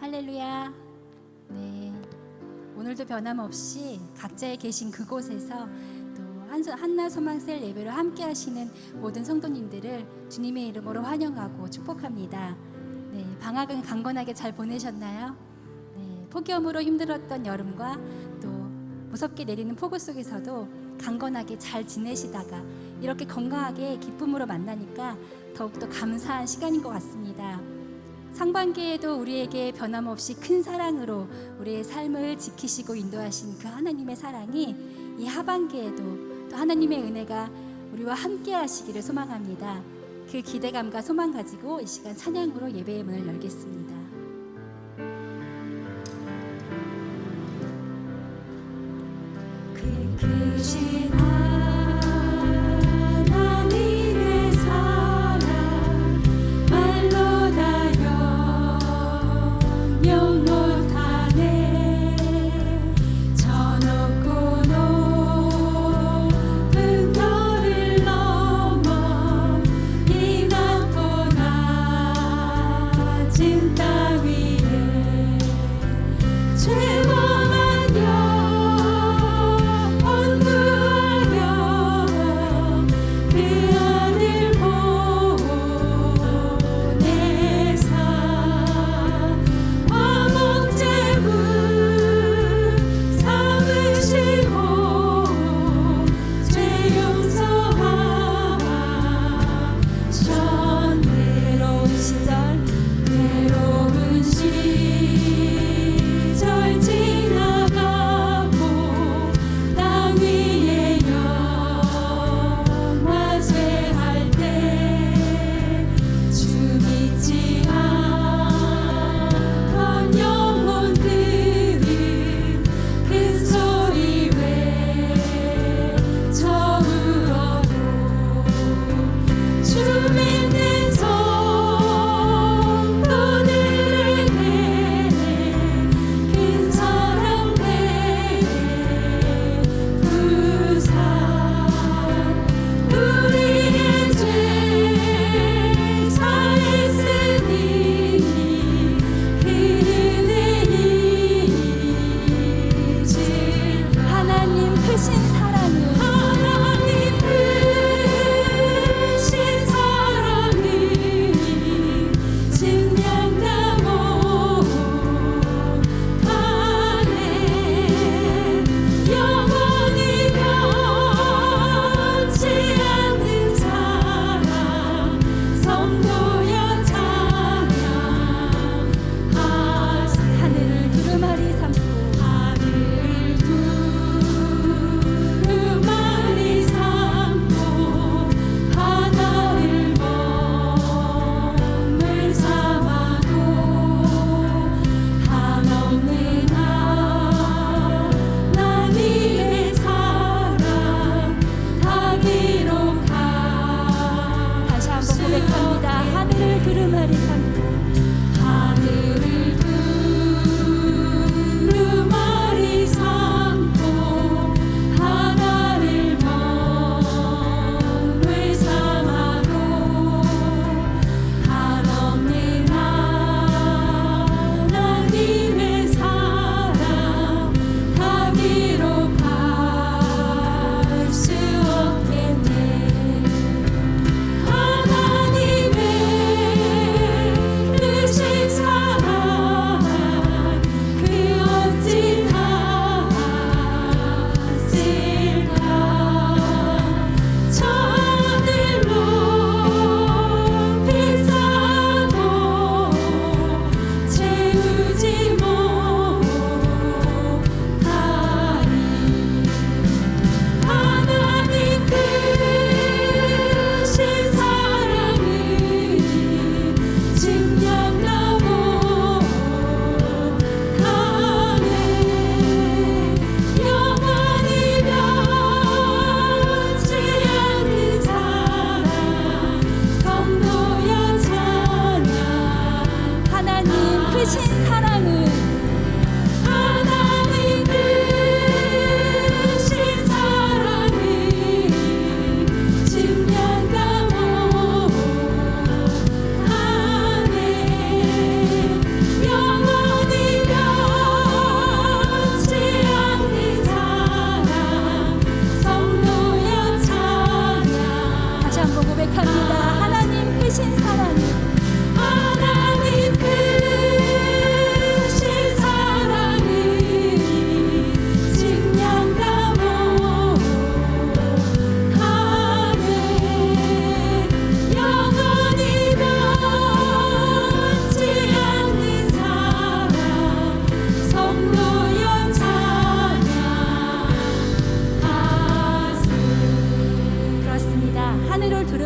할렐루야. 네, 오늘도 변함없이 각자에 계신 그곳에서 또 한나 소망셀 예배를 함께 하시는 모든 성도님들을 주님의 이름으로 환영하고 축복합니다. 네, 방학은 강건하게 잘 보내셨나요? 네, 폭염으로 힘들었던 여름과 또 무섭게 내리는 폭우 속에서도 강건하게 잘 지내시다가 이렇게 건강하게 기쁨으로 만나니까 더욱더 감사한 시간인 것 같습니다. 상반기에도 우리에게 변함없이 큰 사랑으로 우리의 삶을 지키시고 인도하신 그 하나님의 사랑이 이 하반기에도 또 하나님의 은혜가 우리와 함께 하시기를 소망합니다. 그 기대감과 소망 가지고 이 시간 찬양으로 예배의 문을 열겠습니다. 그 크신 하나님의 사랑 말로 다 영영 못하네. 저 높고 높은 별을 넘어 이 낮고 낮은 땅 위에 죄범한 하나님의 크신 사랑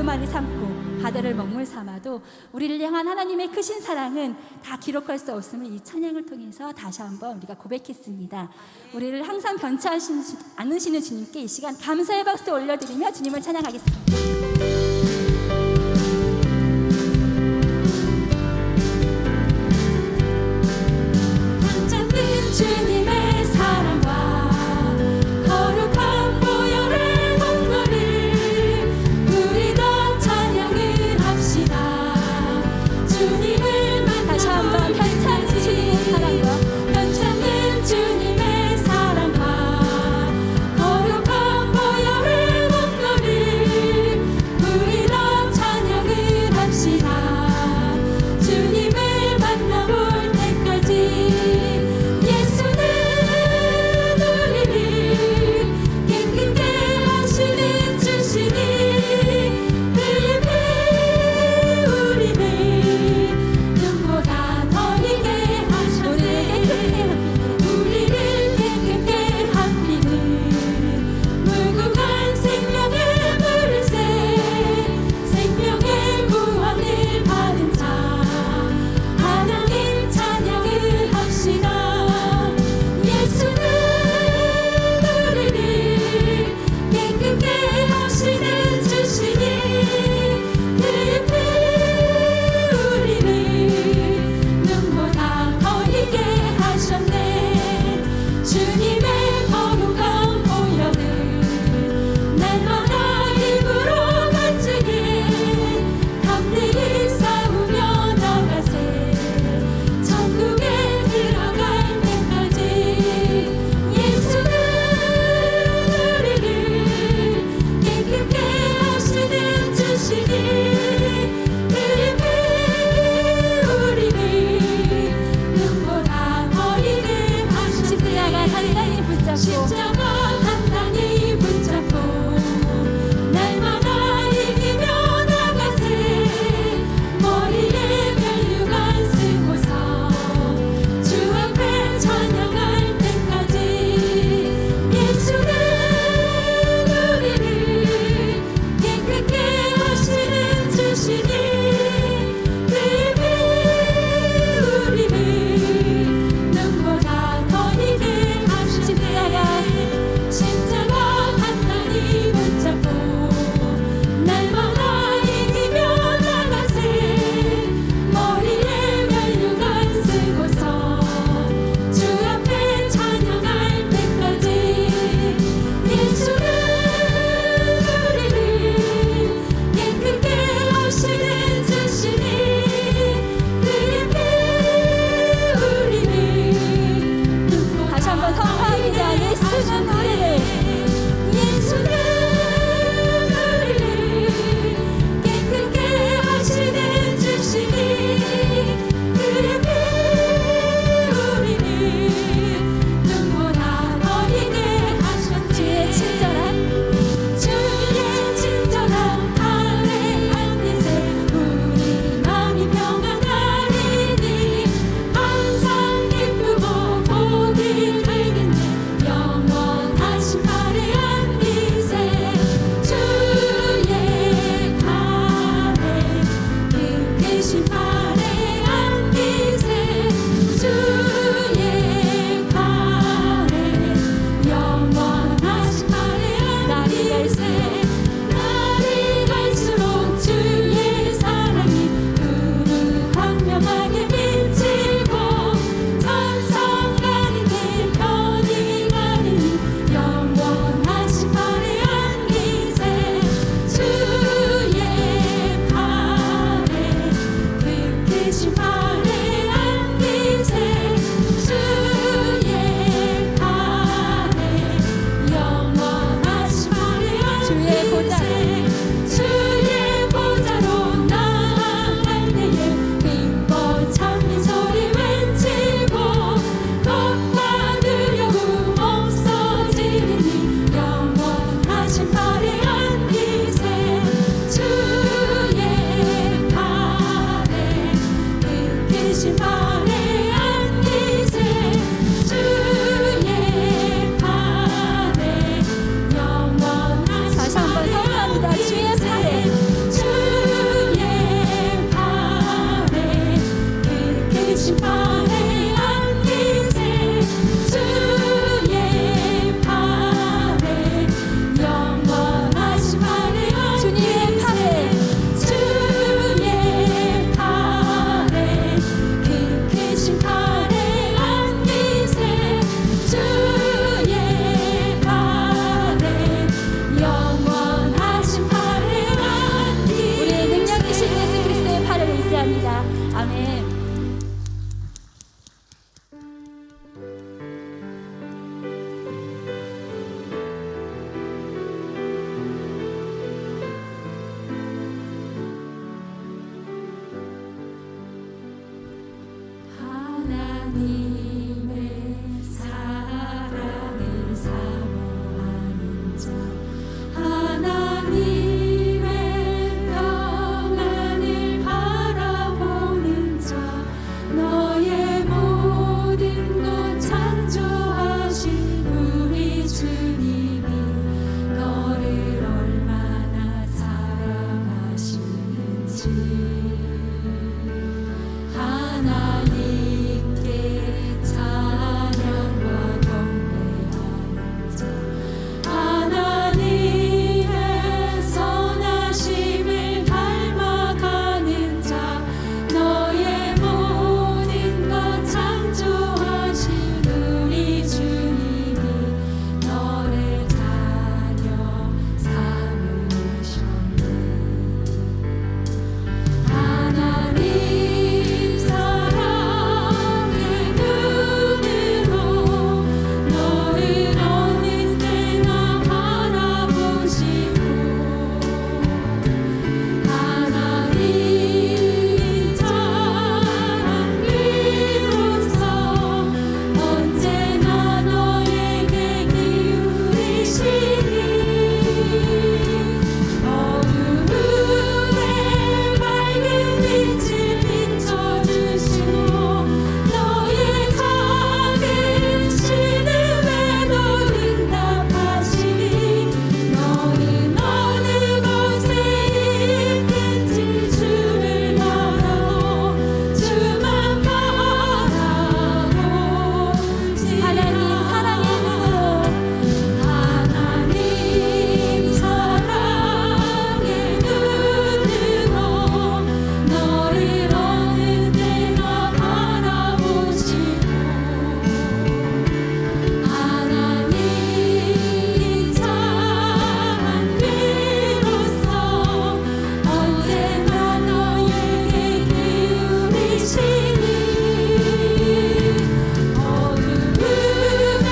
두루마리 삼고 바다를 먹물 삼아도 우리를 향한 하나님의 크신 사랑은 다 기록할 수 없음을 이 찬양을 통해서 다시 한번 우리가 고백했습니다. 우리를 항상 변치 않으시는 주님께 이 시간 감사의 박수 올려드리며 주님을 찬양하겠습니다. 주님의 사랑과 거룩한 보혈의 공로를 우리 더 찬양을 합시다. 주님을 만나 다시 한번 편찮은 주님의 사랑과 편찮은 주님의 사랑과 거룩한 보혈의 공로를 우리 더 찬양을 합시다. 주님을 만나볼 때까지 십자가 단단히 붙잡고 날마다 이기며 나가세. 머리에 면류관 쓰고서 주 앞에 찬양할 때까지 예수는 우리를 깨끗게 하시는 하나님께 찬양과 경배하는 자, 하나님의 선하심을 닮아가는 자, 너의 모든 것 창조하신 우리 주님이 너를 자녀 삼으셨네. 하나님 사랑의 눈으로 너를 어느 때나 바라보시고, 하나님 자랑으로서 언제나 너에게 기울이시니, 어두움에 밝은 빛을 비춰주시고, 너의 작은 신음에도 응답하시니, 너는 어느 곳에 있든지 주를 바라고 주만 바라보지. 하나님 사랑의 눈으로, 하나님 사랑의 눈으로 너를 어느 때나 바라보시고, 하나님 자랑으로서 언제나 너에게 기울이시니, 어두움에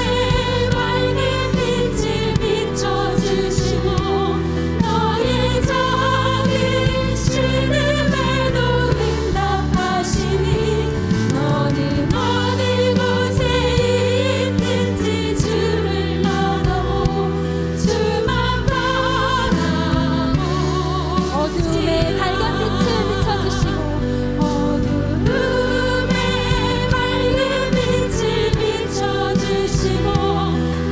밝은 빛을 비춰주시고, 너의 작은 신음에도 응답하시니, 너는 어느 곳에 있든지 주를 바라고 주만 바라보지. 어두움에 밝은 빛을 비춰주시고, 어두움에 밝은 빛을 비춰주시고,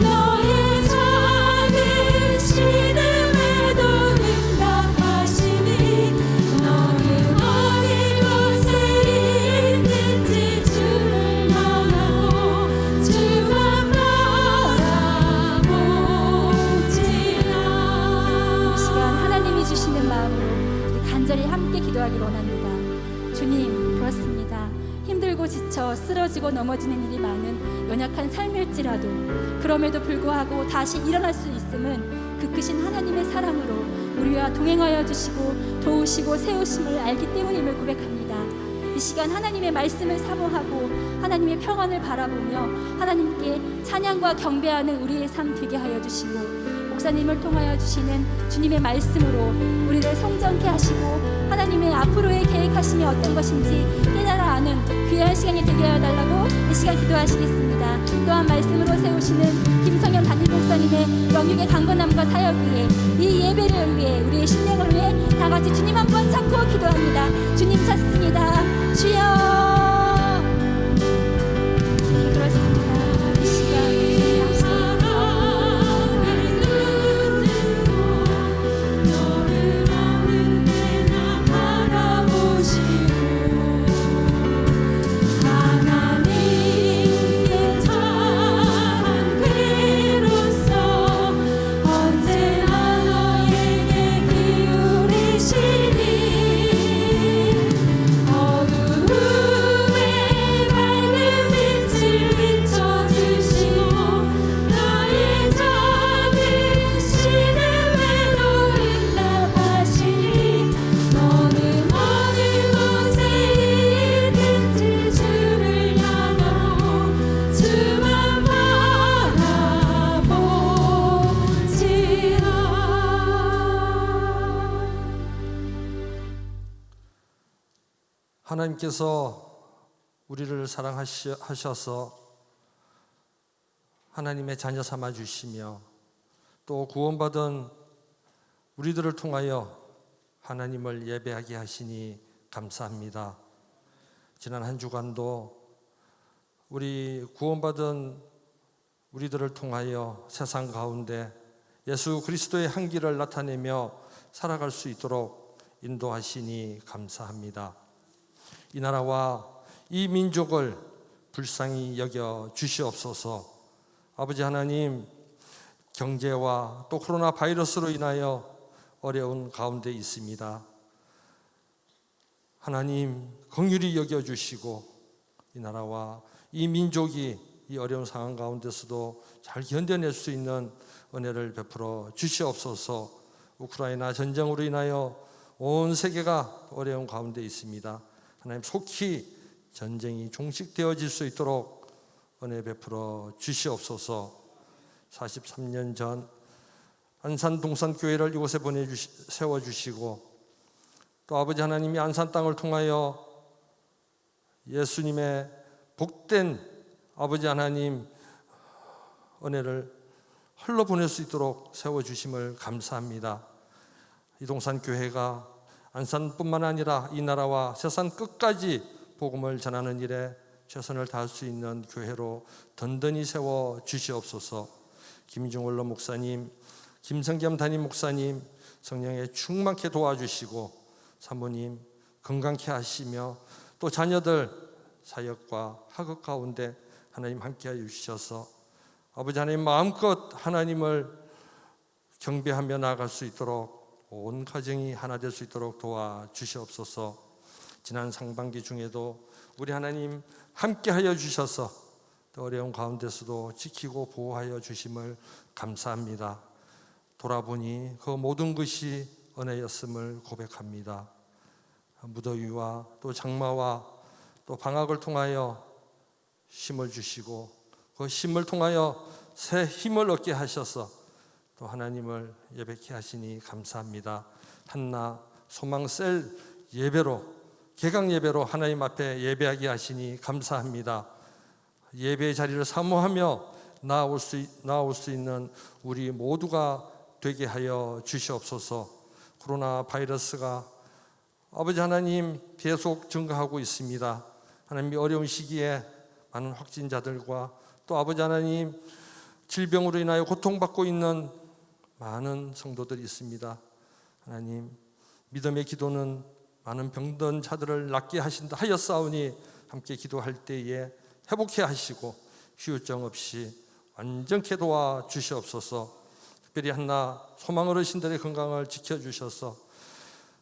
너의 작은 신음에도 응답하시니, 너는 어느 곳에 있든지 주를 바라고 주만 바라보지라. 이 시간 하나님이 주시는 마음으로 우리 간절히 함께 기도하기를 원합니다. 주님, 그렇습니다. 힘들고 지쳐 쓰러지고 넘어지는 일이 많은 연약한 삶일지라도, 그럼에도 불구하고 다시 일어날 수 있음은 그 크신 하나님의 사랑으로 우리와 동행하여 주시고 도우시고 세우심을 알기 때문임을 고백합니다. 이 시간 하나님의 말씀을 사모하고 하나님의 평안을 바라보며 하나님께 찬양과 경배하는 우리의 삶 되게 하여 주시고, 목사님을 통하여 주시는 주님의 말씀으로 우리를 성장케 하시고 하나님의 앞으로의 계획하심이 어떤 것인지 깨달아 아는 귀한 시간이 되게 해달라고 이 시간 기도하시겠습니다. 또한 말씀으로 세우시는 김성현 담임 목사님의 영육의 강건함과 사역 위에, 이 예배를 위해, 우리의 신령을 위해 다 같이 주님 한번 찾고 기도합니다. 주님 찾습니다. 주여. 주님, 그렇습니다. 이 시간 하나님께서 우리를 사랑하셔서 하나님의 자녀 삼아 주시며, 또 구원받은 우리들을 통하여 하나님을 예배하게 하시니 감사합니다. 지난 한 주간도 우리 구원받은 우리들을 통하여 세상 가운데 예수 그리스도의 향기를 나타내며 살아갈 수 있도록 인도하시니 감사합니다. 이 나라와 이 민족을 불쌍히 여겨 주시옵소서. 아버지 하나님, 경제와 또 코로나 바이러스로 인하여 어려운 가운데 있습니다. 하나님, 긍휼히 여겨 주시고 이 나라와 이 민족이 이 어려운 상황 가운데서도 잘 견뎌낼 수 있는 은혜를 베풀어 주시옵소서. 우크라이나 전쟁으로 인하여 온 세계가 어려운 가운데 있습니다. 하나님, 속히 전쟁이 종식되어질 수 있도록 은혜 베풀어 주시옵소서. 43년 전 안산 동산교회를 이곳에 세워주시고 또 아버지 하나님이 안산 땅을 통하여 예수님의 복된 아버지 하나님 은혜를 흘러보낼 수 있도록 세워주심을 감사합니다. 이 동산교회가 안산뿐만 아니라 이 나라와 세상 끝까지 복음을 전하는 일에 최선을 다할 수 있는 교회로 든든히 세워 주시옵소서. 김중월로 목사님, 김성겸 담임 목사님 성령에 충만케 도와주시고 사모님 건강케 하시며 또 자녀들 사역과 학업 가운데 하나님 함께하여 주셔서 아버지 하나님 마음껏 하나님을 경배하며 나아갈 수 있도록 온 가정이 하나 될 수 있도록 도와주시옵소서. 지난 상반기 중에도 우리 하나님 함께하여 주셔서 또 어려운 가운데서도 지키고 보호하여 주심을 감사합니다. 돌아보니 그 모든 것이 은혜였음을 고백합니다. 무더위와 또 장마와 또 방학을 통하여 쉼을 주시고 그 쉼을 통하여 새 힘을 얻게 하셔서 또 하나님을 예배케 하시니 감사합니다. 한나 소망셀 예배로 개강 예배로 하나님 앞에 예배하게 하시니 감사합니다. 예배의 자리를 사모하며 나아올 수 있는 우리 모두가 되게 하여 주시옵소서. 코로나 바이러스가 아버지 하나님 계속 증가하고 있습니다. 하나님이 어려운 시기에 많은 확진자들과 또 아버지 하나님 질병으로 인하여 고통받고 있는 많은 성도들이 있습니다. 하나님 믿음의 기도는 많은 병든 자들을 낫게 하신다 하였사오니 함께 기도할 때에 회복해 하시고 후유증 없이 완전케 도와주시옵소서. 특별히 한나 소망 어르신들의 건강을 지켜주셔서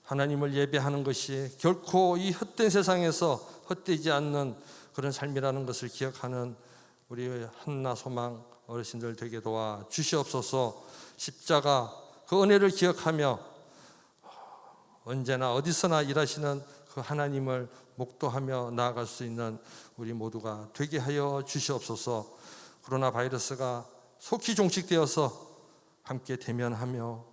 하나님을 예배하는 것이 결코 이 헛된 세상에서 헛되지 않는 그런 삶이라는 것을 기억하는 우리 한나 소망 어르신들 되게 도와주시옵소서. 십자가 그 은혜를 기억하며 언제나 어디서나 일하시는 그 하나님을 목도하며 나아갈 수 있는 우리 모두가 되게 하여 주시옵소서. 코로나 바이러스가 속히 종식되어서 함께 대면하며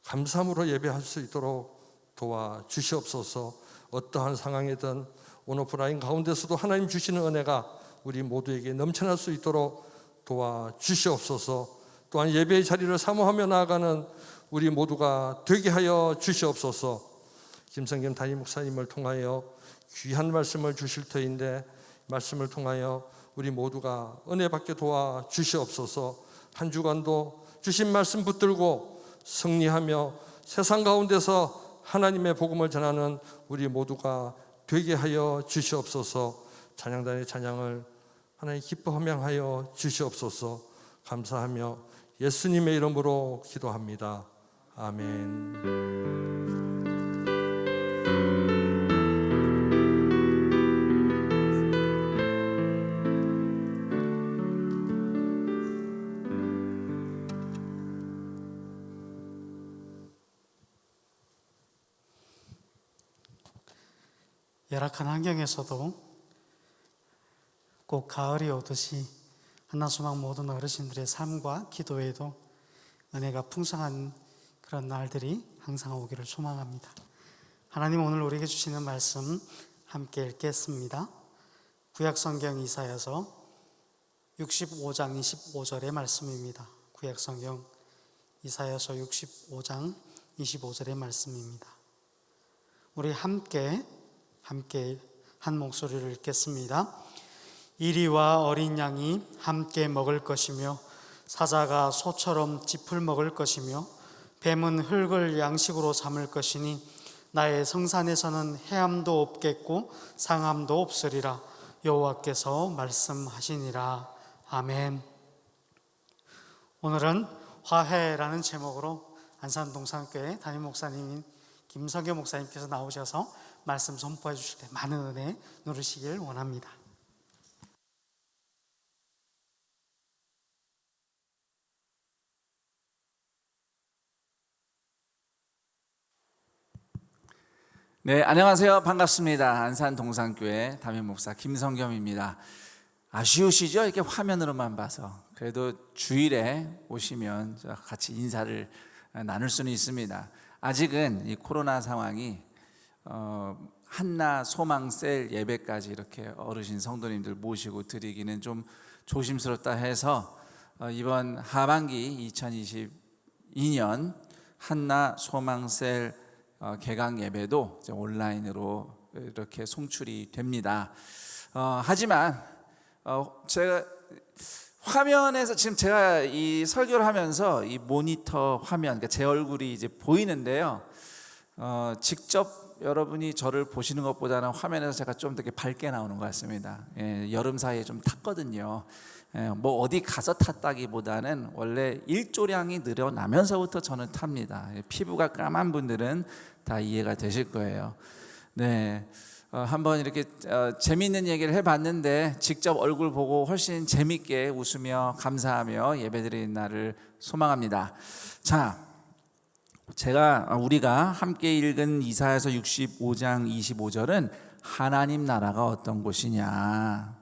감사함으로 예배할 수 있도록 도와주시옵소서. 어떠한 상황이든 온오프라인 가운데서도 하나님 주시는 은혜가 우리 모두에게 넘쳐날 수 있도록 도와주시옵소서. 또한 예배의 자리를 사모하며 나아가는 우리 모두가 되게 하여 주시옵소서. 김성겸 담임 목사님을 통하여 귀한 말씀을 주실 터인데 말씀을 통하여 우리 모두가 은혜 받게 도와주시옵소서. 한 주간도 주신 말씀 붙들고 승리하며 세상 가운데서 하나님의 복음을 전하는 우리 모두가 되게 하여 주시옵소서. 찬양단의 찬양을 하나님 기뻐하며 하여 주시옵소서. 감사하며 예수님의 이름으로 기도합니다. 아멘. 열악한 환경에서도 꼭 가을이 오듯이 한나소망 모든 어르신들의 삶과 기도에도 은혜가 풍성한 그런 날들이 항상 오기를 소망합니다. 하나님 오늘 우리에게 주시는 말씀 함께 읽겠습니다. 구약성경 이사야서 65장 25절의 말씀입니다. 구약성경 이사야서 65장 25절의 말씀입니다. 우리 함께 한 목소리를 읽겠습니다. 이리와 어린 양이 함께 먹을 것이며 사자가 소처럼 짚을 먹을 것이며 뱀은 흙을 양식으로 삼을 것이니 나의 성산에서는 해함도 없겠고 상함도 없으리라. 여호와께서 말씀하시니라. 아멘. 오늘은 화해라는 제목으로 안산동산교회 담임 목사님인 김성교 목사님께서 나오셔서 말씀 선포해 주실 때 많은 은혜 누리시길 원합니다. 네, 안녕하세요. 반갑습니다. 안산 동산교회 담임 목사 김성겸입니다. 아쉬우시죠? 이렇게 화면으로만 봐서. 그래도 주일에 오시면 같이 인사를 나눌 수는 있습니다. 아직은 이 코로나 상황이 한나 소망셀 예배까지 이렇게 어르신 성도님들 모시고 드리기는 좀 조심스럽다 해서 이번 하반기 2022년 한나 소망셀 개강 예배도 이제 온라인으로 이렇게 송출이 됩니다. 하지만 제가 화면에서 지금 제가 이 설교를 하면서 이 모니터 화면, 그러니까 제 얼굴이 이제 보이는데요. 직접 여러분이 저를 보시는 것보다는 화면에서 제가 좀 되게 밝게 나오는 것 같습니다. 여름 사이에 좀 탔거든요. 뭐 어디 가서 탔다기보다는 원래 일조량이 늘어나면서부터 저는 탑니다. 피부가 까만 분들은 다 이해가 되실 거예요. 네, 한번 이렇게 재미있는 얘기를 해봤는데 직접 얼굴 보고 훨씬 재미있게 웃으며 감사하며 예배드리는 날을 소망합니다. 자, 우리가 함께 읽은 이사야서 65장 25절은 하나님 나라가 어떤 곳이냐,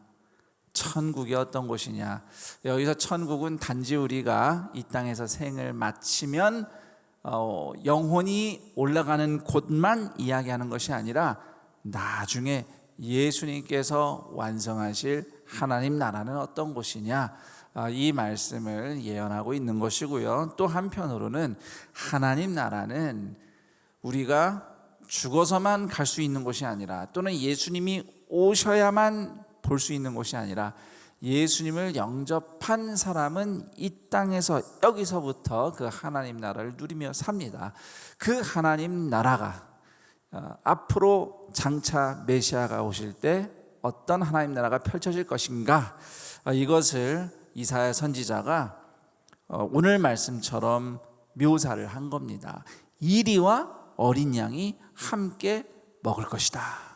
천국이 어떤 곳이냐. 여기서 천국은 단지 우리가 이 땅에서 생을 마치면 영혼이 올라가는 곳만 이야기하는 것이 아니라 나중에 예수님께서 완성하실 하나님 나라는 어떤 곳이냐, 이 말씀을 예언하고 있는 것이고요. 또 한편으로는 하나님 나라는 우리가 죽어서만 갈 수 있는 곳이 아니라, 또는 예수님이 오셔야만 볼 수 있는 곳이 아니라, 예수님을 영접한 사람은 이 땅에서 여기서부터 그 하나님 나라를 누리며 삽니다. 그 하나님 나라가 앞으로 장차 메시아가 오실 때 어떤 하나님 나라가 펼쳐질 것인가, 이것을 이사야 선지자가 오늘 말씀처럼 묘사를 한 겁니다. 이리와 어린 양이 함께 먹을 것이다.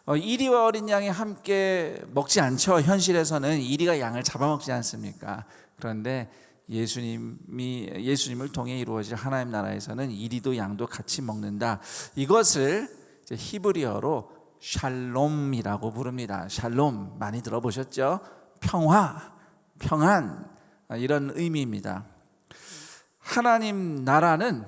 이리와 어린 양이 함께 먹지 않죠. 현실에서는 이리가 양을 잡아먹지 않습니까? 그런데 예수님을 통해 이루어질 하나님 나라에서는 이리도 양도 같이 먹는다. 이것을 이제 히브리어로 샬롬이라고 부릅니다. 샬롬 많이 들어보셨죠? 평화, 평안, 이런 의미입니다. 하나님 나라는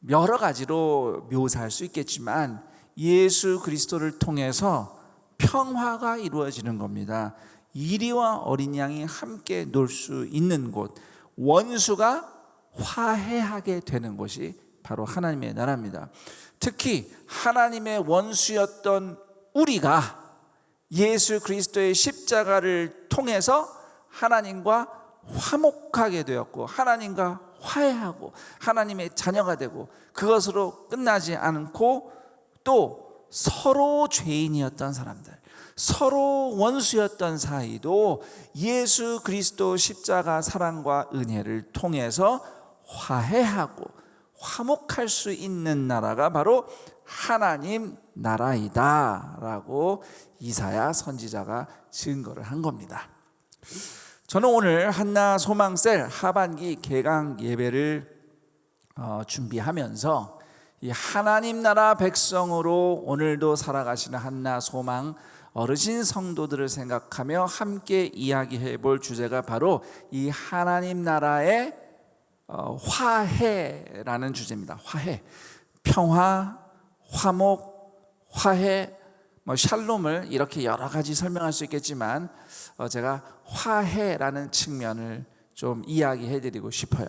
여러 가지로 묘사할 수 있겠지만 예수 그리스도를 통해서 평화가 이루어지는 겁니다. 이리와 어린 양이 함께 놀 수 있는 곳, 원수가 화해하게 되는 곳이 바로 하나님의 나라입니다. 특히 하나님의 원수였던 우리가 예수 그리스도의 십자가를 통해서 하나님과 화목하게 되었고, 하나님과 화해하고 하나님의 자녀가 되고, 그것으로 끝나지 않고 또 서로 죄인이었던 사람들, 서로 원수였던 사이도 예수 그리스도 십자가 사랑과 은혜를 통해서 화해하고 화목할 수 있는 나라가 바로 하나님 나라이다 라고 이사야 선지자가 증거를 한 겁니다. 저는 오늘 한나 소망셀 하반기 개강 예배를 준비하면서 이 하나님 나라 백성으로 오늘도 살아가시는 한나 소망 어르신 성도들을 생각하며 함께 이야기해 볼 주제가 바로 이 하나님 나라의 화해라는 주제입니다. 화해, 평화, 화목, 화해, 샬롬을 이렇게 여러 가지 설명할 수 있겠지만 제가 화해라는 측면을 좀 이야기해 드리고 싶어요.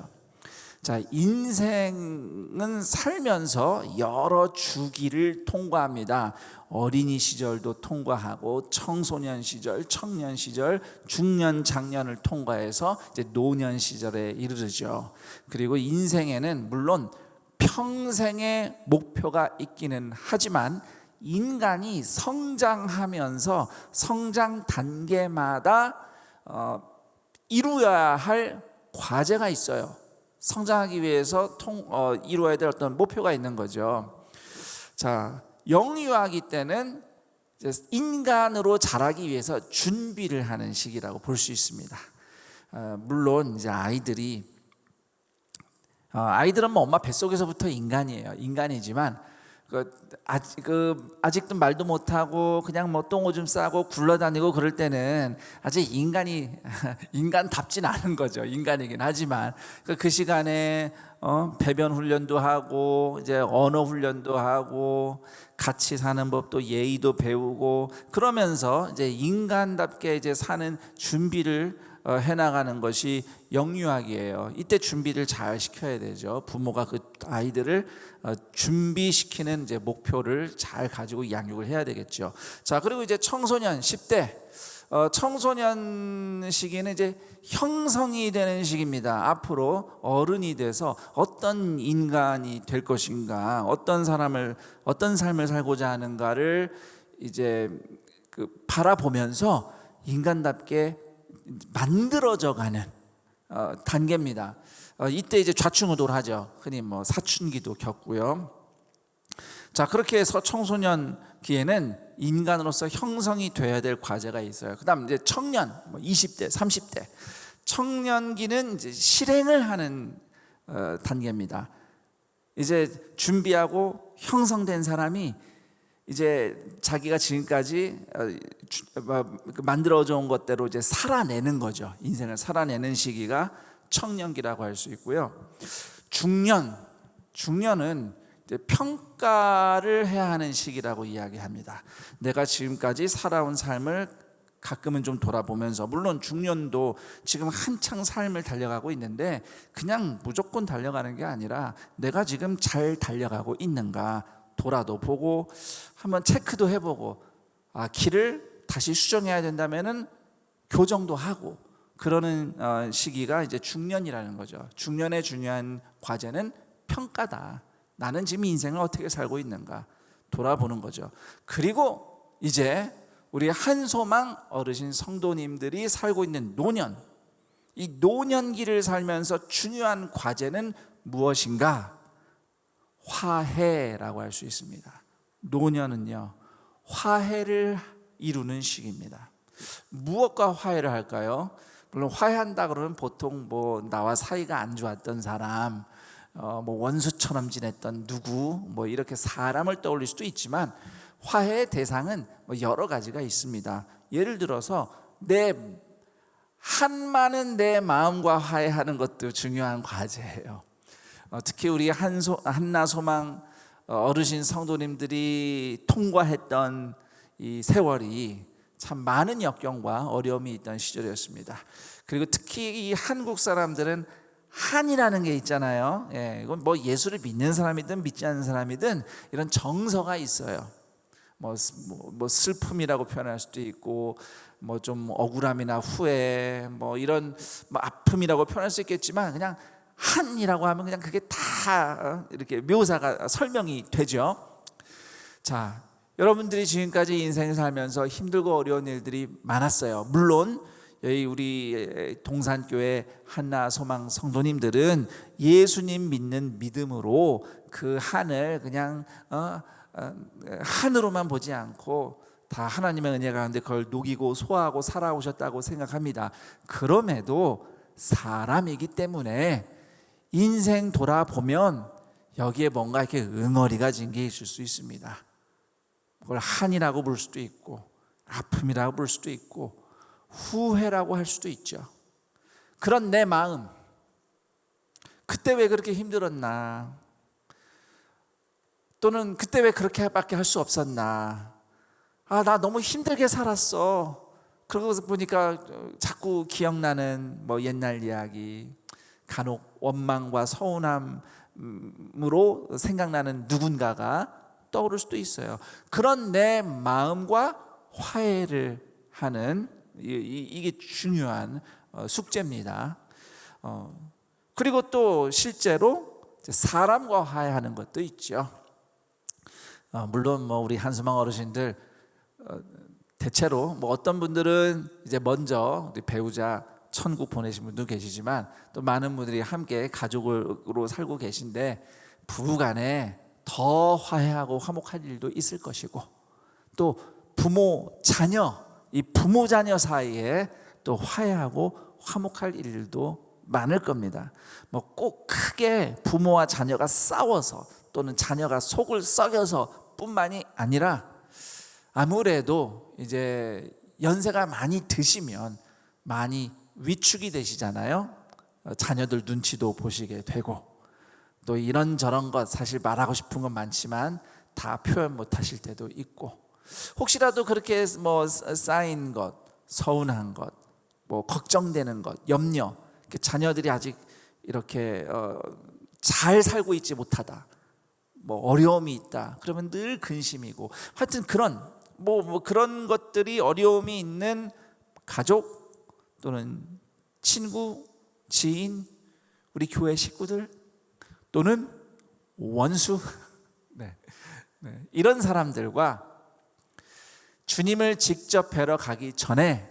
자, 인생은 살면서 여러 주기를 통과합니다. 어린이 시절도 통과하고 청소년 시절, 청년 시절, 중년, 장년을 통과해서 이제 노년 시절에 이르르죠. 그리고 인생에는 물론 평생의 목표가 있기는 하지만 인간이 성장하면서 성장 단계마다 이루어야 할 과제가 있어요. 성장하기 위해서 이루어야 될 어떤 목표가 있는 거죠. 자, 영유아기 때는 인간으로 자라기 위해서 준비를 하는 시기라고 볼 수 있습니다. 물론 이제 아이들은 뭐 엄마 뱃속에서부터 인간이에요. 인간이지만 아직도 말도 못하고 그냥 뭐 똥오줌 싸고 굴러다니고 그럴 때는 아직 인간답진 않은 거죠. 인간이긴 하지만 그 시간에 배변 훈련도 하고 이제 언어 훈련도 하고 같이 사는 법도 예의도 배우고 그러면서 이제 인간답게 이제 사는 준비를 해나가는 것이 영유아기예요. 이때 준비를 잘 시켜야 되죠. 부모가 그 아이들을 준비시키는 이제 목표를 잘 가지고 양육을 해야 되겠죠. 자, 그리고 이제 청소년 10대 청소년 시기는 이제 형성이 되는 시기입니다. 앞으로 어른이 돼서 어떤 인간이 될 것인가, 어떤 삶을 살고자 하는가를 이제 바라보면서 인간답게 만들어져가는 단계입니다. 이때 이제 좌충우돌 하죠. 흔히 뭐 사춘기도 겪고요. 자, 그렇게 해서 청소년 기에는 인간으로서 형성이 돼야 될 과제가 있어요. 그다음 이제 청년, 20대, 30대 청년기는 이제 실행을 하는 단계입니다. 이제 준비하고 형성된 사람이 이제 자기가 지금까지 만들어져 온 것대로 이제 살아내는 거죠. 인생을 살아내는 시기가 청년기라고 할 수 있고요. 중년은 이제 평가를 해야 하는 시기라고 이야기합니다. 내가 지금까지 살아온 삶을 가끔은 좀 돌아보면서, 물론 중년도 지금 한창 삶을 달려가고 있는데 그냥 무조건 달려가는 게 아니라 내가 지금 잘 달려가고 있는가 돌아도 보고 한번 체크도 해보고, 길을 다시 수정해야 된다면은 교정도 하고 그러는 시기가 이제 중년이라는 거죠. 중년의 중요한 과제는 평가다. 나는 지금 인생을 어떻게 살고 있는가 돌아보는 거죠. 그리고 이제 우리 한소망 어르신 성도님들이 살고 있는 노년, 이 노년기를 살면서 중요한 과제는 무엇인가? 화해라고 할 수 있습니다. 노년은요, 화해를 이루는 시기입니다. 무엇과 화해를 할까요? 물론 화해한다 그러면 보통 뭐 나와 사이가 안 좋았던 사람, 뭐 원수처럼 지냈던 누구, 뭐 이렇게 사람을 떠올릴 수도 있지만 화해의 대상은 뭐 여러 가지가 있습니다. 예를 들어서 한많은 내 마음과 화해하는 것도 중요한 과제예요. 특히 우리 한나소망 어르신 성도님들이 통과했던 이 세월이 참 많은 역경과 어려움이 있던 시절이었습니다. 그리고 특히 이 한국 사람들은 한이라는 게 있잖아요. 이건 뭐 예수를 믿는 사람이든 믿지 않는 사람이든 이런 정서가 있어요. 뭐 슬픔이라고 표현할 수도 있고, 뭐 좀 억울함이나 후회, 뭐 이런 아픔이라고 표현할 수 있겠지만, 그냥 한이라고 하면 그냥 그게 다 이렇게 묘사가 설명이 되죠. 자, 여러분들이 지금까지 인생을 살면서 힘들고 어려운 일들이 많았어요. 물론 여기 우리 동산교회 한나소망 성도님들은 예수님 믿는 믿음으로 그 한을 그냥 한으로만 보지 않고 다 하나님의 은혜 가운데 그걸 녹이고 소화하고 살아오셨다고 생각합니다. 그럼에도 사람이기 때문에 인생 돌아보면 여기에 뭔가 이렇게 응어리가 진 게 있을 수 있습니다. 그걸 한이라고 볼 수도 있고, 아픔이라고 볼 수도 있고, 후회라고 할 수도 있죠. 그런 내 마음, 그때 왜 그렇게 힘들었나, 또는 그때 왜 그렇게밖에 할 수 없었나, 나 너무 힘들게 살았어. 그러고 보니까 자꾸 기억나는 뭐 옛날 이야기, 간혹 원망과 서운함으로 생각나는 누군가가 떠오를 수도 있어요. 그런 내 마음과 화해를 하는 이게 중요한 숙제입니다. 그리고 또 실제로 사람과 화해하는 것도 있죠. 물론 우리 한수망 어르신들 대체로 어떤 분들은 이제 먼저 우리 배우자 천국 보내신 분도 계시지만 또 많은 분들이 함께 가족으로 살고 계신데 부부간에 더 화해하고 화목할 일도 있을 것이고 또 부모 자녀 이 부모 자녀 사이에 또 화해하고 화목할 일도 많을 겁니다. 꼭 크게 부모와 자녀가 싸워서 또는 자녀가 속을 썩여서 뿐만이 아니라 아무래도 이제 연세가 많이 드시면 많이 위축이 되시잖아요. 자녀들 눈치도 보시게 되고 또 이런저런 것 사실 말하고 싶은 건 많지만 다 표현 못 하실 때도 있고 혹시라도 그렇게 쌓인 것, 서운한 것, 걱정되는 것, 염려 자녀들이 아직 이렇게 잘 살고 있지 못하다 어려움이 있다 그러면 늘 근심이고 하여튼 그런 그런 것들이 어려움이 있는 가족 또는 친구, 지인, 우리 교회 식구들 또는 원수 이런 사람들과 주님을 직접 뵈러 가기 전에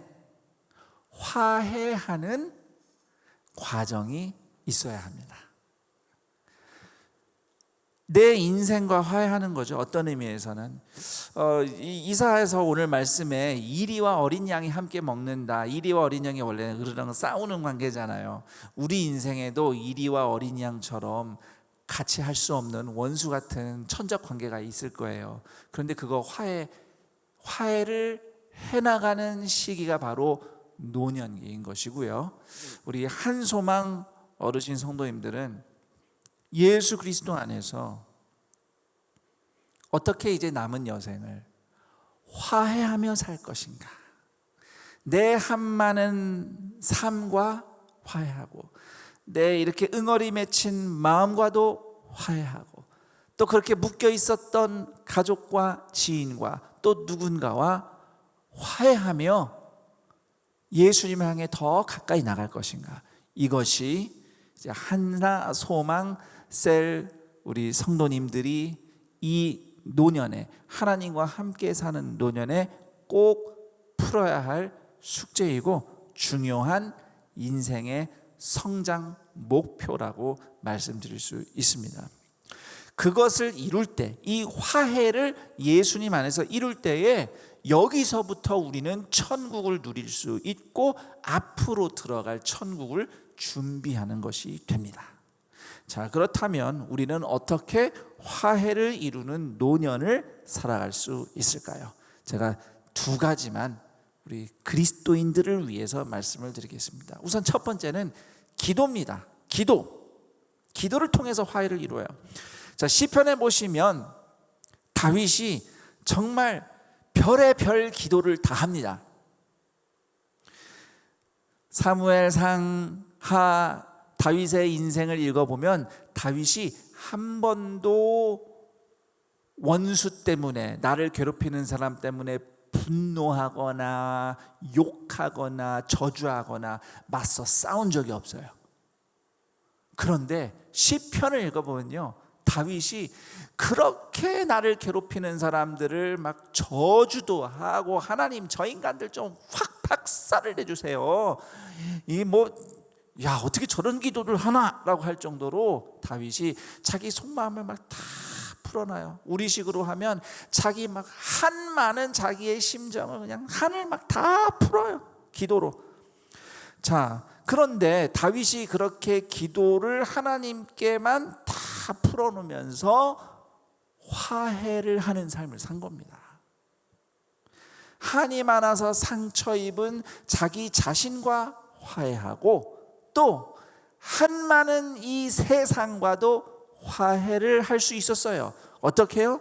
화해하는 과정이 있어야 합니다. 내 인생과 화해하는 거죠. 어떤 의미에서는 이사야서 오늘 말씀에 이리와 어린 양이 함께 먹는다. 이리와 어린 양이 원래 그런 싸우는 관계잖아요. 우리 인생에도 이리와 어린 양처럼 같이 할 수 없는 원수 같은 천적 관계가 있을 거예요. 그런데 그거 화해를 해나가는 시기가 바로 노년기인 것이고요. 우리 한소망 어르신 성도님들은 예수 그리스도 안에서 어떻게 이제 남은 여생을 화해하며 살 것인가, 내 한많은 삶과 화해하고 내 이렇게 응어리 맺힌 마음과도 화해하고 또 그렇게 묶여 있었던 가족과 지인과 또 누군가와 화해하며 예수님을 향해 더 가까이 나갈 것인가, 이것이 이제 한나 소망 셀 우리 성도님들이 이 노년에 하나님과 함께 사는 노년에 꼭 풀어야 할 숙제이고 중요한 인생의 성장 목표라고 말씀드릴 수 있습니다. 그것을 이룰 때, 이 화해를 예수님 안에서 이룰 때에 여기서부터 우리는 천국을 누릴 수 있고 앞으로 들어갈 천국을 준비하는 것이 됩니다. 자, 그렇다면 우리는 어떻게 화해를 이루는 노년을 살아갈 수 있을까요? 제가 두 가지만 우리 그리스도인들을 위해서 말씀을 드리겠습니다. 우선 첫 번째는 기도입니다. 기도를 통해서 화해를 이루어요. 자, 시편에 보시면 다윗이 정말 별의 별 기도를 다 합니다. 사무엘상 하 다윗의 인생을 읽어보면 다윗이 한 번도 원수 때문에, 나를 괴롭히는 사람 때문에 분노하거나 욕하거나 저주하거나 맞서 싸운 적이 없어요. 그런데 시편을 읽어보면요, 다윗이 그렇게 나를 괴롭히는 사람들을 막 저주도 하고, 하나님 저 인간들 좀 확 박살을 내주세요, 어떻게 저런 기도를 하나라고 할 정도로 다윗이 자기 속마음을 막 다 풀어놔요. 우리식으로 하면 자기 막 한많은 자기의 심정을 그냥 하늘 막 다 풀어요, 기도로. 자, 그런데 다윗이 그렇게 기도를 하나님께만 다 풀어놓으면서 화해를 하는 삶을 산 겁니다. 한이 많아서 상처 입은 자기 자신과 화해하고 또 한많은 이 세상과도 화해를 할 수 있었어요. 어떻게 해요?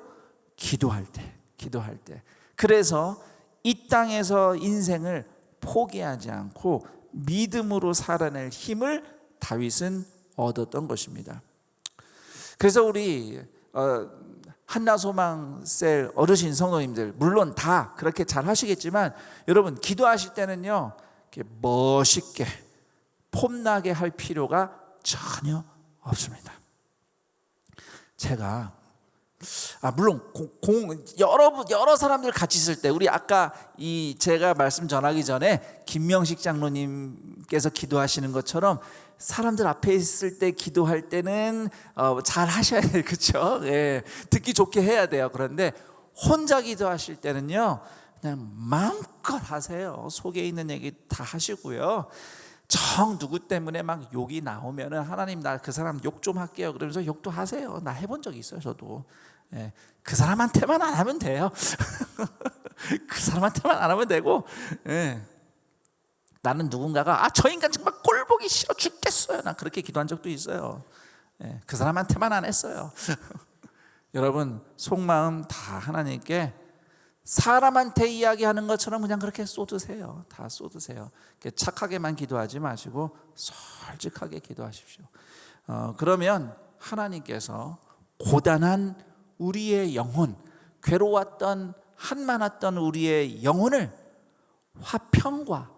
기도할 때. 그래서 이 땅에서 인생을 포기하지 않고 믿음으로 살아낼 힘을 다윗은 얻었던 것입니다. 그래서 우리 한나소망셀 어르신 성도님들 물론 다 그렇게 잘 하시겠지만 여러분, 기도하실 때는요, 이렇게 멋있게 폼나게 할 필요가 전혀 없습니다. 제가 물론 여러 사람들 같이 있을 때 우리 아까 제가 말씀 전하기 전에 김명식 장로님께서 기도하시는 것처럼 사람들 앞에 있을 때 기도할 때는 잘 하셔야 돼요, 그렇죠? 예, 듣기 좋게 해야 돼요. 그런데 혼자 기도하실 때는요, 그냥 마음껏 하세요. 속에 있는 얘기 다 하시고요. 정 누구 때문에 막 욕이 나오면은 하나님 나 그 사람 욕 좀 할게요. 그러면서 욕도 하세요. 나 해본 적이 있어요, 저도. 예, 그 사람한테만 안 하면 돼요. 그 사람한테만 안 하면 되고, 예. 나는 누군가가 저 인간 정말 꼴 보기 싫어 죽겠어요. 난 그렇게 기도한 적도 있어요. 예, 그 사람한테만 안 했어요. 여러분 속마음 다 하나님께 사람한테 이야기하는 것처럼 그냥 그렇게 쏟으세요. 다 쏟으세요. 착하게만 기도하지 마시고 솔직하게 기도하십시오. 그러면 하나님께서 고단한 우리의 영혼, 괴로웠던 한많았던 우리의 영혼을 화평과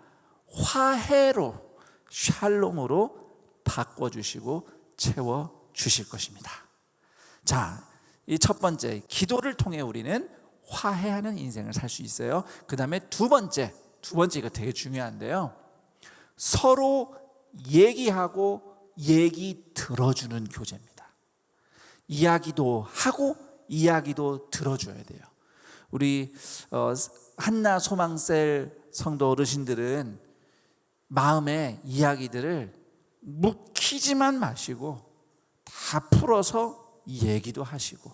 화해로 샬롬으로 바꿔주시고 채워주실 것입니다. 자, 이 첫 번째 기도를 통해 우리는 화해하는 인생을 살 수 있어요. 그 다음에 두 번째 이거 되게 중요한데요, 서로 얘기하고 얘기 들어주는 교제입니다. 이야기도 하고 이야기도 들어줘야 돼요. 우리 한나 소망셀 성도 어르신들은 마음의 이야기들을 묵히지만 마시고 다 풀어서 얘기도 하시고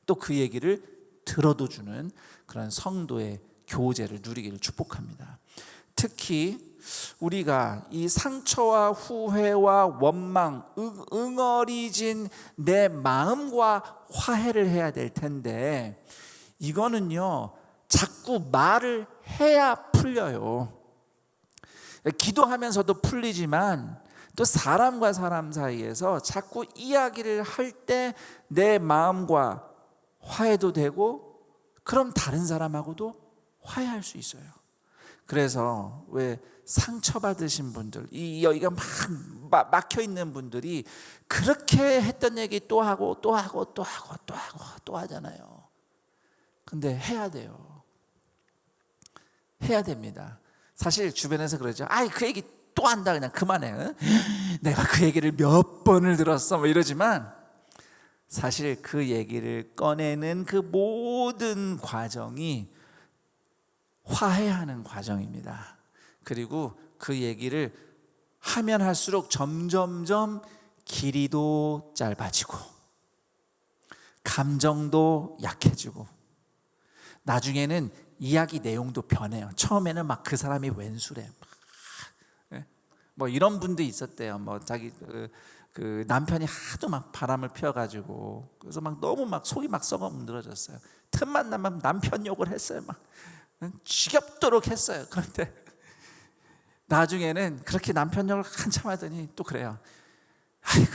또 그 얘기를 들어도 주는 그런 성도의 교제를 누리기를 축복합니다. 특히 우리가 이 상처와 후회와 원망, 응어리진 내 마음과 화해를 해야 될 텐데 이거는요 자꾸 말을 해야 풀려요. 기도하면서도 풀리지만 또 사람과 사람 사이에서 자꾸 이야기를 할 때 내 마음과 화해도 되고 그럼 다른 사람하고도 화해할 수 있어요. 그래서 왜 상처받으신 분들, 여기가 막 막혀 있는 분들이 그렇게 했던 얘기 또 하고 또 하고 또 하고 또 하고 또 하잖아요. 근데 해야 돼요. 해야 됩니다. 사실 주변에서 그러죠. 그 얘기 또 한다, 그냥 그만해. 응? 내가 그 얘기를 몇 번을 들었어 뭐 이러지만 사실 그 얘기를 꺼내는 그 모든 과정이 화해하는 과정입니다. 그리고 그 얘기를 하면 할수록 점점점 길이도 짧아지고 감정도 약해지고 나중에는 이야기 내용도 변해요. 처음에는 막 그 사람이 웬수래 뭐 이런 분도 있었대요. 뭐 자기 그 남편이 하도 막 바람을 피워가지고 그래서 막 너무 막 속이 막 썩어 문드러졌어요. 틈만 나면 남편 욕을 했어요. 막 지겹도록 했어요. 그런데 나중에는 그렇게 남편 욕을 한참 하더니 또 그래요. 아이고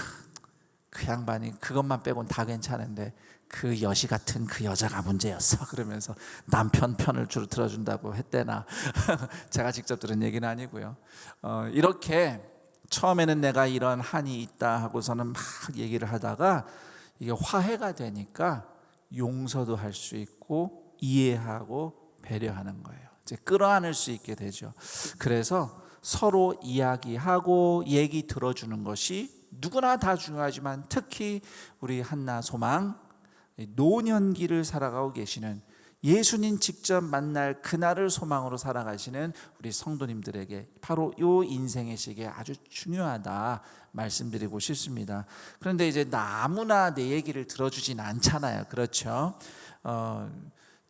그 양반이 그것만 빼곤 다 괜찮은데 그 여시 같은 그 여자가 문제였어. 그러면서 남편 편을 주로 들어준다고 했대나. 제가 직접 들은 얘기는 아니고요. 이렇게 처음에는 내가 이런 한이 있다 하고서는 막 얘기를 하다가 이게 화해가 되니까 용서도 할 수 있고 이해하고 배려하는 거예요. 이제 끌어안을 수 있게 되죠. 그래서 서로 이야기하고 얘기 들어주는 것이 누구나 다 중요하지만 특히 우리 한나 소망 노년기를 살아가고 계시는 예수님 직접 만날 그날을 소망으로 살아가시는 우리 성도님들에게 바로 이 인생의 시기에 아주 중요하다 말씀드리고 싶습니다. 그런데 이제 아무나 내 얘기를 들어주진 않잖아요. 그렇죠?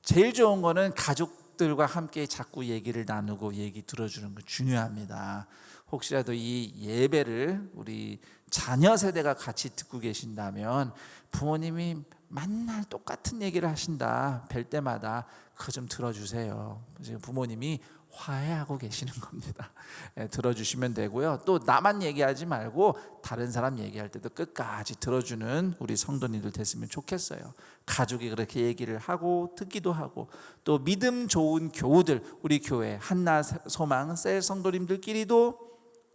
제일 좋은 거는 가족들과 함께 자꾸 얘기를 나누고 얘기 들어주는 거 중요합니다. 혹시라도 이 예배를 우리 자녀 세대가 같이 듣고 계신다면 부모님이 맨날 똑같은 얘기를 하신다 뵐 때마다 그거 좀 들어주세요. 지금 부모님이 화해하고 계시는 겁니다. 들어주시면 되고요. 또 나만 얘기하지 말고 다른 사람 얘기할 때도 끝까지 들어주는 우리 성도님들 됐으면 좋겠어요. 가족이 그렇게 얘기를 하고 듣기도 하고 또 믿음 좋은 교우들 우리 교회 한나 소망 셀 성도님들끼리도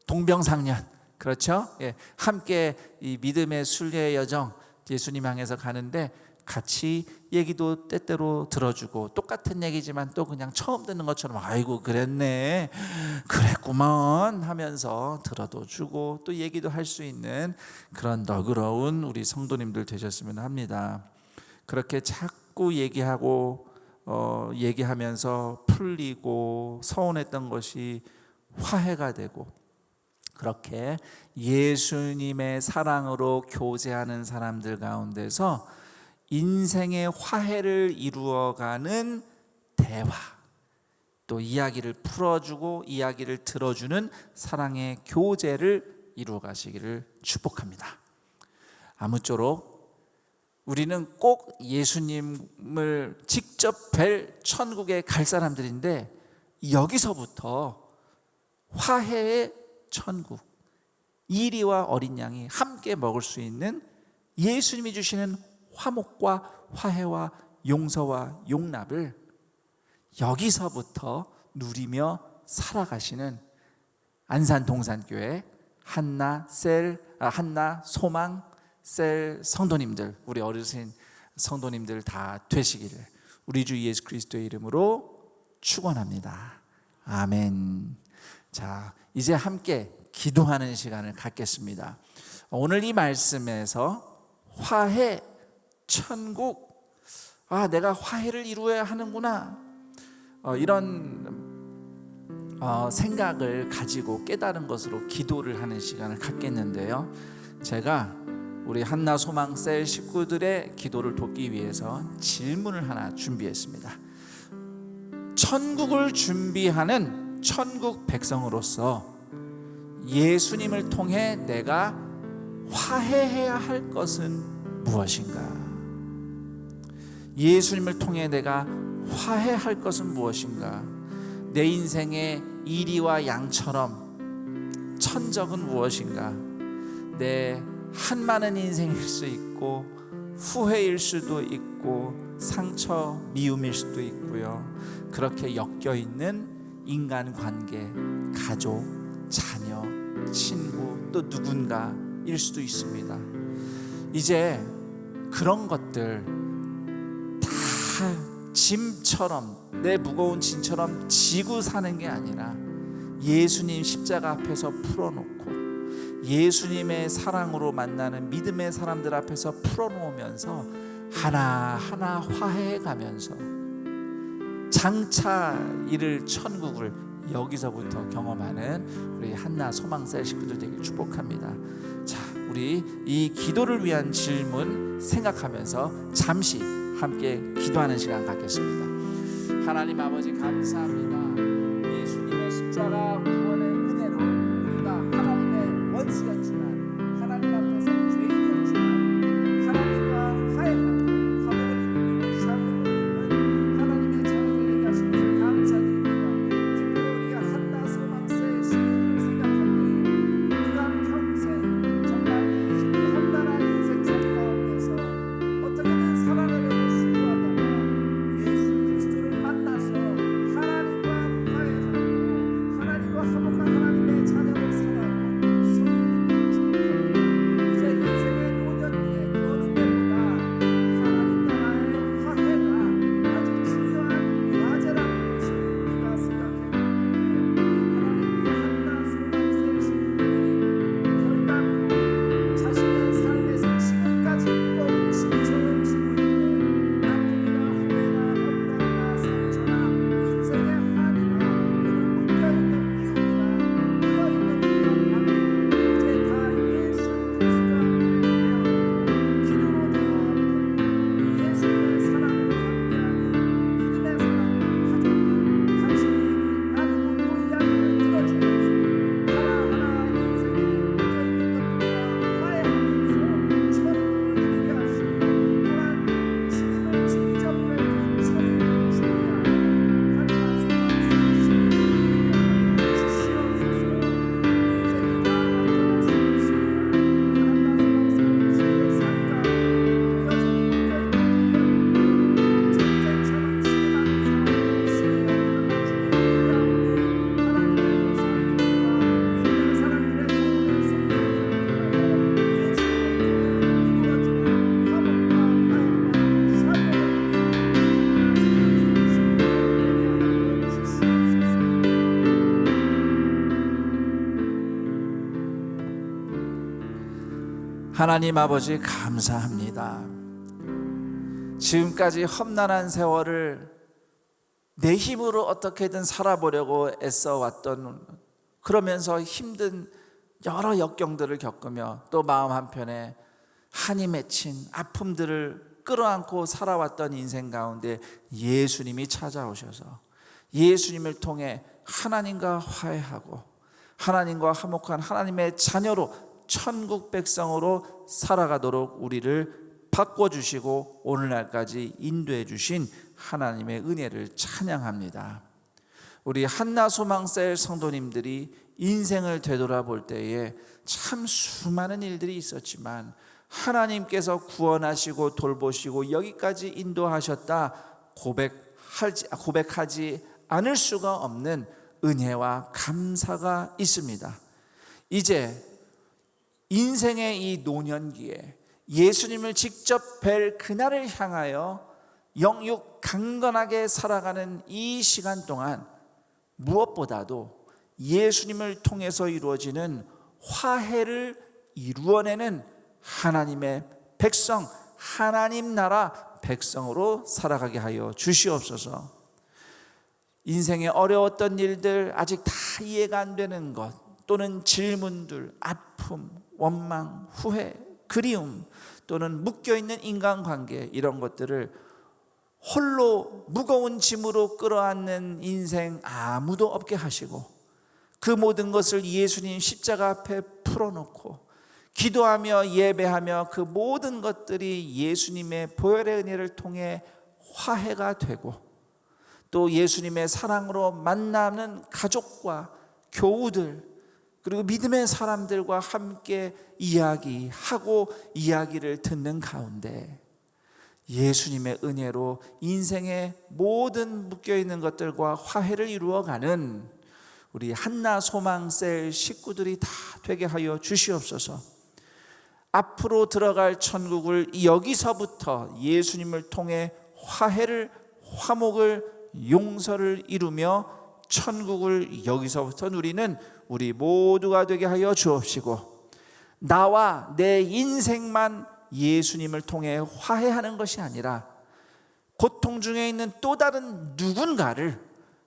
동병상련 그렇죠? 함께 이 믿음의 순례의 여정 예수님 향해서 가는데 같이 얘기도 때때로 들어주고, 똑같은 얘기지만 또 그냥 처음 듣는 것처럼 아이고 그랬네, 그랬구먼 하면서 들어도 주고 또 얘기도 할 수 있는 그런 너그러운 우리 성도님들 되셨으면 합니다. 그렇게 자꾸 얘기하고 얘기하면서 풀리고 서운했던 것이 화해가 되고, 그렇게 예수님의 사랑으로 교제하는 사람들 가운데서 인생의 화해를 이루어가는 대화, 또 이야기를 풀어주고 이야기를 들어주는 사랑의 교제를 이루어 가시기를 축복합니다. 아무쪼록 우리는 꼭 예수님을 직접 뵐 천국에 갈 사람들인데, 여기서부터 화해의 천국, 이리와 어린 양이 함께 먹을 수 있는 예수님이 주시는 화목과 화해와 용서와 용납을 여기서부터 누리며 살아가시는 안산 동산교회 한나 소망 셀 성도님들, 우리 어르신 성도님들 다 되시기를 우리 주 예수 그리스도의 이름으로 축원합니다. 아멘. 자, 이제 함께 기도하는 시간을 갖겠습니다. 오늘 이 말씀에서 화해, 천국, 내가 화해를 이루어야 하는구나, 이런 생각을 가지고 깨달은 것으로 기도를 하는 시간을 갖겠는데요. 제가 우리 한나 소망셀 식구들의 기도를 돕기 위해서 질문을 하나 준비했습니다. 천국을 준비하는 천국 백성으로서 예수님을 통해 내가 화해해야 할 것은 무엇인가? 예수님을 통해 내가 화해할 것은 무엇인가? 내 인생의 이리와 양처럼 천적은 무엇인가? 내 한많은 인생일 수 있고 후회일 수도 있고 상처, 미움일 수도 있고요. 그렇게 엮여있는 인간관계, 가족, 자녀, 친구, 또 누군가일 수도 있습니다. 이제 그런 것들 다 짐처럼, 내 무거운 짐처럼 지고 사는 게 아니라 예수님 십자가 앞에서 풀어놓고 예수님의 사랑으로 만나는 믿음의 사람들 앞에서 풀어놓으면서 하나하나 화해해 가면서 장차 이를 천국을 여기서부터 경험하는 우리 한나 소망셀 식구들 되길 축복합니다. 자, 우리 이 기도를 위한 질문 생각하면서 잠시 함께 기도하는 시간 갖겠습니다. 하나님 아버지 감사합니다. 예수님의 십자가 구원의 은혜로 우리가 하나님의 원수였지만, 하나님 앞에서 죄인이었지만 하나님과 화해하고 화목을 이루는 삶을 이루는 하나님의 자녀들에게 하신 것을 감사드립니다. 특별히 우리가 한나 소망셀 식구를 생각할 때 그간 평생 정말 이 험난한 인생 삶 가운데서 어떻게든 살아가려고 수고하다가 예수 그리스도를 만나서 하나님과 화해하고 하나님과 하나님 아버지 감사합니다. 지금까지 험난한 세월을 내 힘으로 어떻게든 살아보려고 애써왔던, 그러면서 힘든 여러 역경들을 겪으며 또 마음 한편에 한이 맺힌 아픔들을 끌어안고 살아왔던 인생 가운데 예수님이 찾아오셔서 예수님을 통해 하나님과 화해하고 하나님과 화목한 하나님의 자녀로 천국 백성으로 살아가도록 우리를 바꿔주시고 오늘날까지 인도해 주신 하나님의 은혜를 찬양합니다. 우리 한나 소망셀 성도님들이 인생을 되돌아볼 때에 참 수많은 일들이 있었지만 하나님께서 구원하시고 돌보시고 여기까지 인도하셨다 고백하지 않을 수가 없는 은혜와 감사가 있습니다. 이제 인생의 이 노년기에 예수님을 직접 뵐 그날을 향하여 영육 강건하게 살아가는 이 시간 동안 무엇보다도 예수님을 통해서 이루어지는 화해를 이루어내는 하나님의 백성, 하나님 나라 백성으로 살아가게 하여 주시옵소서. 인생의 어려웠던 일들, 아직 다 이해가 안 되는 것, 또는 질문들, 아픔, 원망, 후회, 그리움, 또는 묶여있는 인간관계, 이런 것들을 홀로 무거운 짐으로 끌어안는 인생 아무도 없게 하시고 그 모든 것을 예수님 십자가 앞에 풀어놓고 기도하며 예배하며 그 모든 것들이 예수님의 보혈의 은혜를 통해 화해가 되고 또 예수님의 사랑으로 만나는 가족과 교우들 그리고 믿음의 사람들과 함께 이야기하고 이야기를 듣는 가운데 예수님의 은혜로 인생의 모든 묶여있는 것들과 화해를 이루어가는 우리 한나 소망셀 식구들이 다 되게 하여 주시옵소서. 앞으로 들어갈 천국을 여기서부터 예수님을 통해 화해를, 화목을, 용서를 이루며 천국을 여기서부터 누리는 우리 모두가 되게 하여 주옵시고 나와 내 인생만 예수님을 통해 화해하는 것이 아니라 고통 중에 있는 또 다른 누군가를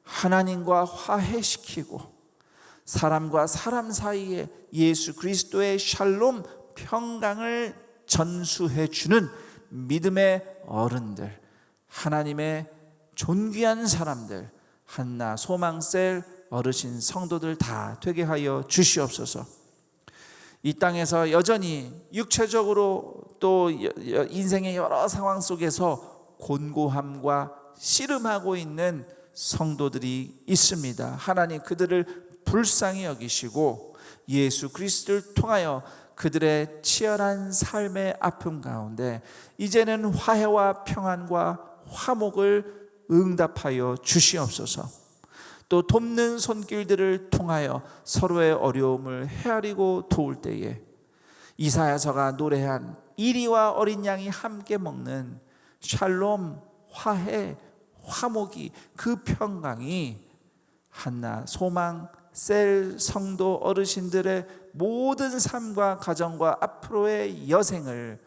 하나님과 화해시키고 사람과 사람 사이에 예수 그리스도의 샬롬 평강을 전수해 주는 믿음의 어른들, 하나님의 존귀한 사람들, 한나 소망셀 어르신 성도들 다 되게 하여 주시옵소서. 이 땅에서 여전히 육체적으로 또 인생의 여러 상황 속에서 곤고함과 씨름하고 있는 성도들이 있습니다. 하나님 그들을 불쌍히 여기시고 예수 그리스도를 통하여 그들의 치열한 삶의 아픔 가운데 이제는 화해와 평안과 화목을 응답하여 주시옵소서. 또 돕는 손길들을 통하여 서로의 어려움을 헤아리고 도울 때에 이사야서가 노래한 이리와 어린 양이 함께 먹는 샬롬, 화해, 화목이 그 평강이 한나 소망 셀 성도 어르신들의 모든 삶과 가정과 앞으로의 여생을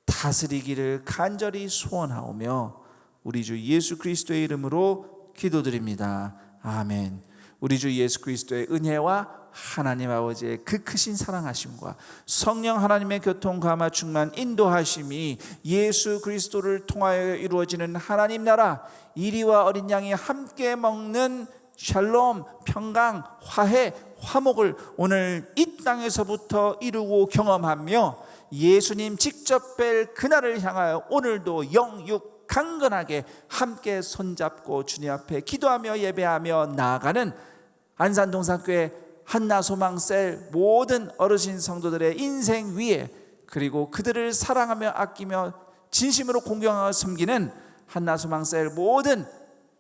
다스리기를 간절히 소원하오며 우리 주 예수 그리스도의 이름으로 기도드립니다. 아멘. 우리 주 예수 그리스도의 은혜와 하나님 아버지의 그 크신 사랑하심과 성령 하나님의 교통 감화 충만 인도하심이 예수 그리스도를 통하여 이루어지는 하나님 나라 이리와 어린 양이 함께 먹는 샬롬, 평강, 화해, 화목을 오늘 이 땅에서부터 이루고 경험하며 예수님 직접 뵐 그날을 향하여 오늘도 영육 강건하게 함께 손잡고 주님 앞에 기도하며 예배하며 나아가는 안산동산교회 한나소망셀 모든 어르신 성도들의 인생 위에 그리고 그들을 사랑하며 아끼며 진심으로 공경하며 섬기는 한나소망셀 모든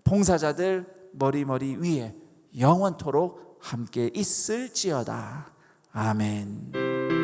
봉사자들 머리 위에 영원토록 함께 있을지어다. 아멘.